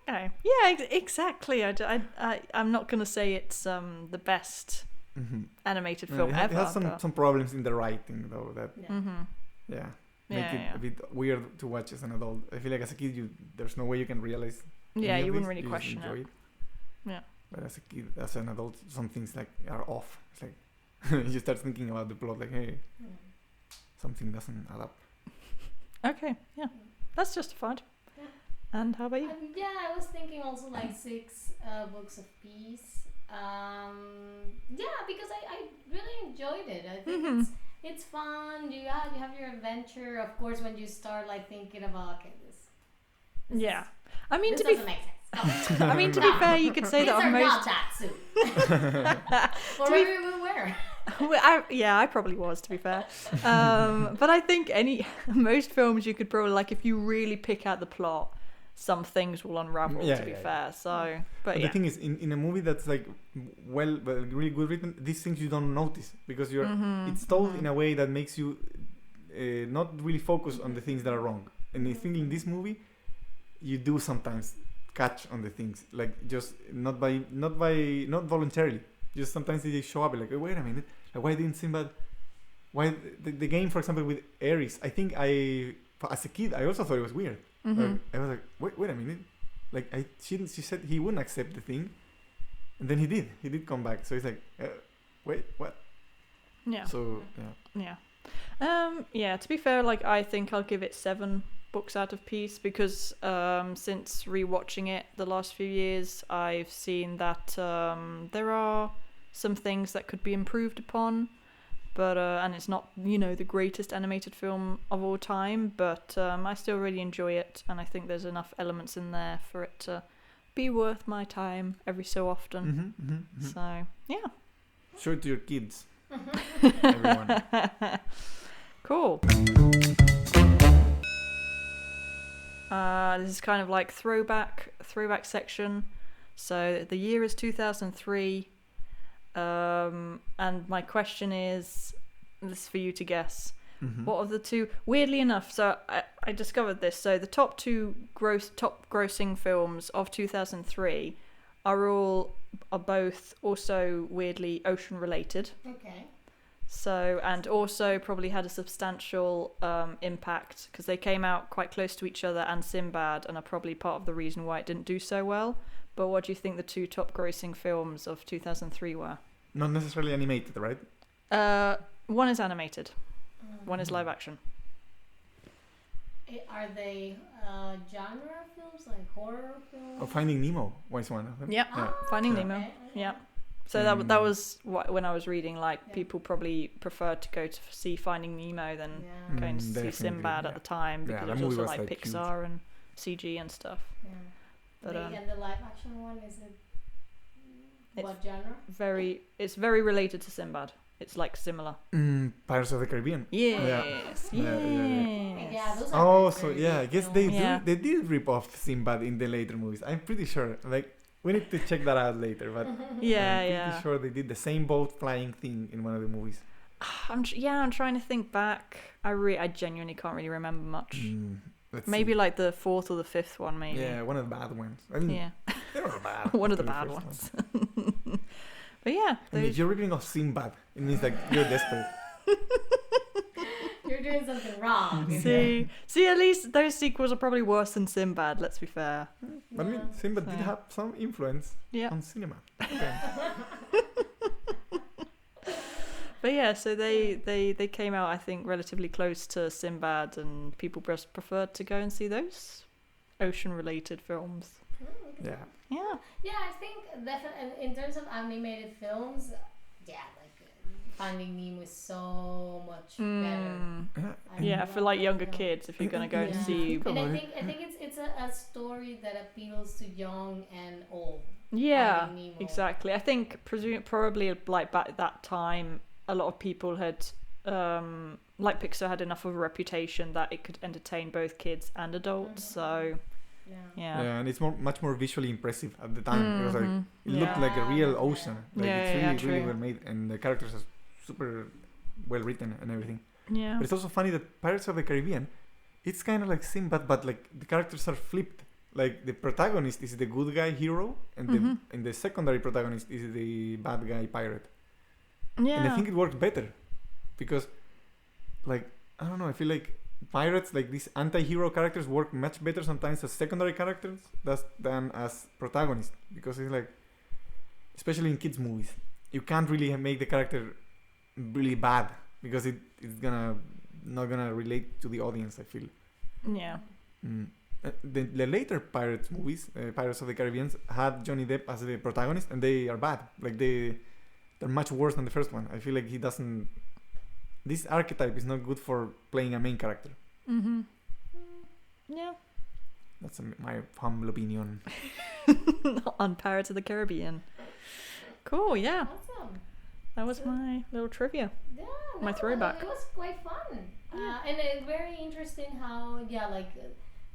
Okay. Yeah, exactly. I'm not going to say it's the best animated film it ever. has but- some problems in the writing, though, that make Yeah, it a bit weird to watch as an adult. I feel like as a kid, there's no way you can realize. Yeah, any of you wouldn't this. really You just question enjoy it. Yeah. But as a kid, as an adult, some things like are off. It's like you start thinking about the plot, like, hey, something doesn't add up. Okay, yeah. That's justified. Yeah. And how about you? I was thinking also like 6 books of peace. Because I really enjoyed it. I think it's fun. You have your adventure. Of course, when you start like thinking about this Yeah. I mean, this to be doesn't make sense. I mean, to be fair, you could say These that are on not most. that suit. Or maybe we were. I probably was, to be fair. But I think most films you could probably, like, if you really pick out the plot, some things will unravel. Yeah, to be yeah, fair. So, but And yeah. the thing is, in a movie that's like really good written, these things you don't notice because you're. It's told in a way that makes you not really focus on the things that are wrong. And I think in this movie, you do sometimes catch on the things, like just not voluntarily. Just sometimes they show up like, wait a minute, like, why didn't Sinbad? Why the game, for example, with Ares? I think as a kid, I also thought it was weird. Like, I was like, wait a minute, like she said he wouldn't accept the thing, and then he did come back. So it's like, wait, what? Yeah. So Yeah. To be fair, like, I think I'll give it 7 books out of peace because since rewatching it the last few years, I've seen that there are some things that could be improved upon, but and it's not the greatest animated film of all time, but I still really enjoy it, and I think there's enough elements in there for it to be worth my time every so often. So yeah. Show it to your kids, everyone. Cool. This is kind of like throwback section. So the year is 2003, and my question is, this is for you to guess. Mhm. What are the two? Weirdly enough, so I discovered this. So the top grossing films of 2003 are both also weirdly ocean related. Okay. So, and also probably had a substantial impact because they came out quite close to each other, and Sinbad, and are probably part of the reason why it didn't do so well. But what do you think the two top grossing films of 2003 were? Not necessarily animated, right? One is animated, one is live action. Are they genre films, like horror films? Oh, Finding Nemo was one of them. Yeah, Ah, Finding Yeah. Nemo. okay. Yeah. So that was what, when I was reading, like people probably preferred to go to see Finding Nemo than Yeah. going to see Definitely, Sinbad yeah. at the time, Yeah, because that it was movie also was, like like, huge. Pixar and CG and stuff. Yeah. But And the live action one, is it It's what genre? it's very related to Sinbad. It's like similar. Pirates of the Caribbean. Yes. Yeah, Yeah, those are Oh, very, so very yeah, I good guess films. Yeah. they did rip off Sinbad in the later movies. I'm pretty sure. Like, we need to check that out later, but I'm pretty sure they did the same boat flying thing in one of the movies. I'm trying to think back. I genuinely can't really remember much. Let's Maybe see. like the fourth or the fifth one, maybe. Yeah, one of the bad ones. I mean, Yeah. they were bad. One of the after bad first ones. But yeah, I mean, if you're ripping off Sinbad, it means like you're desperate. You're doing something wrong. see, at least those sequels are probably worse than Sinbad. Let's be fair. But I mean, Sinbad did Yeah. have some influence Yeah. on cinema. Okay. But yeah, so they came out, I think, relatively close to Sinbad, and people just preferred to go and see those ocean-related films. Yeah. Yeah. Yeah, I think definitely in terms of animated films, yeah, like Finding Nemo is so much better. Yeah, for like younger Yeah. kids, if you're gonna go and Yeah. see. And I think it's a story that appeals to young and old. Yeah, Finding Nemo. exactly. I think probably like back at that time, a lot of people had like Pixar had enough of a reputation that it could entertain both kids and adults. So Yeah. yeah. And it's much more visually impressive at the time. It was like it looked Yeah. like a real Yeah. ocean. Like Yeah, it's yeah, really, really true. well made, and the characters are super well written and everything. Yeah. But it's also funny that Pirates of the Caribbean, it's kind of like Sinbad, but like the characters are flipped. Like the protagonist is the good guy hero, and the secondary protagonist is the bad guy pirate. Yeah. And I think it works better because, like, I don't know, I feel like pirates, like these anti-hero characters, work much better sometimes as secondary characters than as protagonists, because it's like, especially in kids movies, you can't really make the character really bad because it's not gonna relate to the audience, I feel. Yeah. The later Pirates movies, Pirates of the Caribbean, had Johnny Depp as the protagonist, and they are bad. Like they're much worse than the first one. I feel like he doesn't. This archetype is not good for playing a main character. Yeah. That's my humble opinion. On Pirates of the Caribbean. Cool. Yeah. Awesome. That was my little trivia. Yeah, My no, throwback. It was quite fun. And it's very interesting how, like,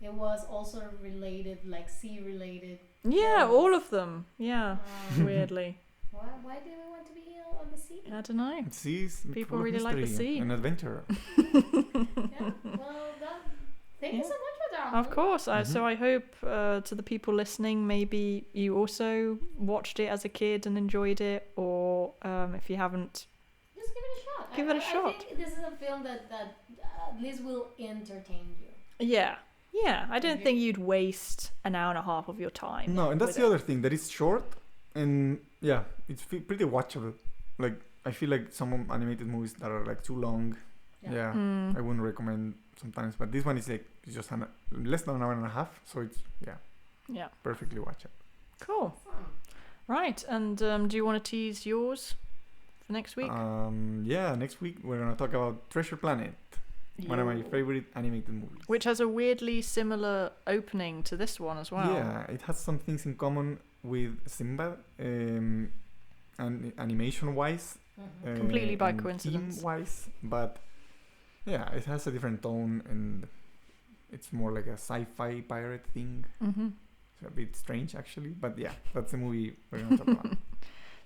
it was also related, like sea related. Yeah, all of them. Yeah. Weirdly. Why do we want to be on the sea? I don't know. Seas, People full of really like the mystery sea. and adventure. Yeah. Well, thank you so much for that. Of course. So I hope to the people listening, maybe you also watched it as a kid and enjoyed it, or if you haven't, Just give it a shot. Give it a shot. I think this is a film that at least will entertain you. yeah. Yeah, I don't think you'd waste an hour and a half of your time. No, and that's with the other thing, that it's short, and yeah, it's pretty watchable. Like, I feel like some animated movies that are like too long, Yeah. I wouldn't recommend sometimes, but this one is like, it's just less than an hour and a half, so it's, Yeah. perfectly watchable. Cool. Right, and do you want to tease yours for next week? Yeah, next week we're gonna talk about Treasure Planet, one of my favorite animated movies. Which has a weirdly similar opening to this one as well. Yeah, it has some things in common with Sinbad, and animation-wise. Completely by and coincidence. Theme-wise, but yeah, it has a different tone, and it's more like a sci-fi pirate thing. It's a bit strange, actually, but yeah, that's the movie we're gonna talk about.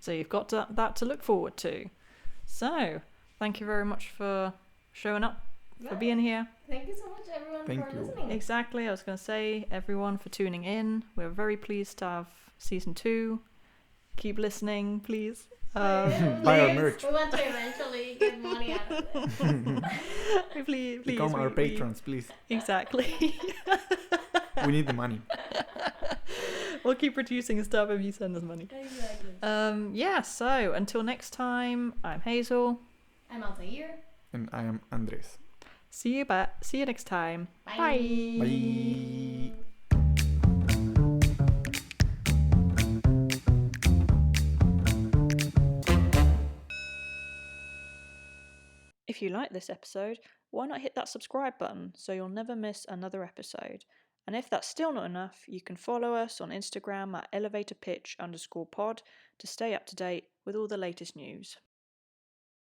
So you've got that to look forward to. So thank you very much for showing up, for Right. being here. Thank you so much, everyone, Thank for you. listening. Exactly, I was going to say, everyone for tuning in. We're very pleased to have season 2. Keep listening, please. Buy our merch. We want to eventually get money out of it. please, Become our patrons, please. Exactly. We need the money. We'll keep producing stuff if you send us money. Exactly. Yeah, so until next time, I'm Hazel. I'm Altair. And I am Andres. See you next time. Bye. Bye. If you like this episode, why not hit that subscribe button so you'll never miss another episode? And if that's still not enough, you can follow us on Instagram at elevatorpitch_pod to stay up to date with all the latest news.